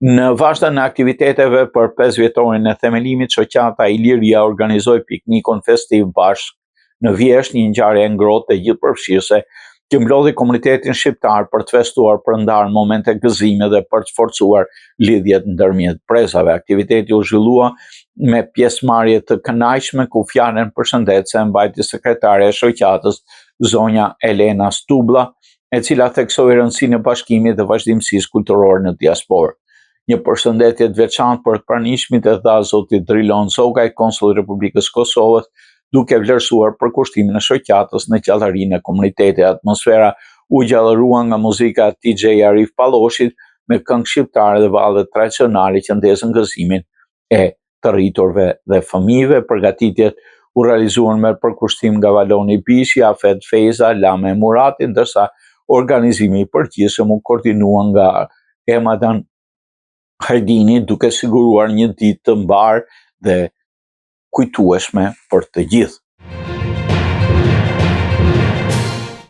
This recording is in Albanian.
Në vazhdim në aktiviteteve për 5 vjetorin e themelimit, shoqata Iliria organizoi piknikun festiv bashk në Vjesht, një ngjarje e ngrohtë e gjithëpërfshirëse që mblodhi komunitetin shqiptar për të festuar për ndarë momente gëzime dhe për të forcuar lidhjet ndërmjet brezave. Aktiviteti u zhvillua me pjesëmarrje të kënaqshme ku fjalën përshëndetëse mbajti sekretare e shoqatës zonja Elena Stublla, e cila theksoi rëndësinë e bashkimit dhe vazhdimësisë kulturore në diasporë. Një përshëndetje të veçantë për të pranishmit e dha zoti Drilon Zogaj, konsulli i Republikës Kosovës, duke vlerësuar përkushtimin e shoqatës në gjallërinë e komunitetit. Atmosfera u gjallërua nga muzika e DJ Arif Palloshit me këngë shqiptare dhe valle tradicionale që ndezën gëzimin e të rriturve dhe fëmijëve. Përgatitjet u realizuan me përkushtim nga Valoni Bishi, Afet Feza, Lame Murati, ndërsa organizimi i përgjithshëm u koordinua nga Emadan Hajdini, duke siguruar një ditë të mbarë dhe kujtueshme për të gjithë.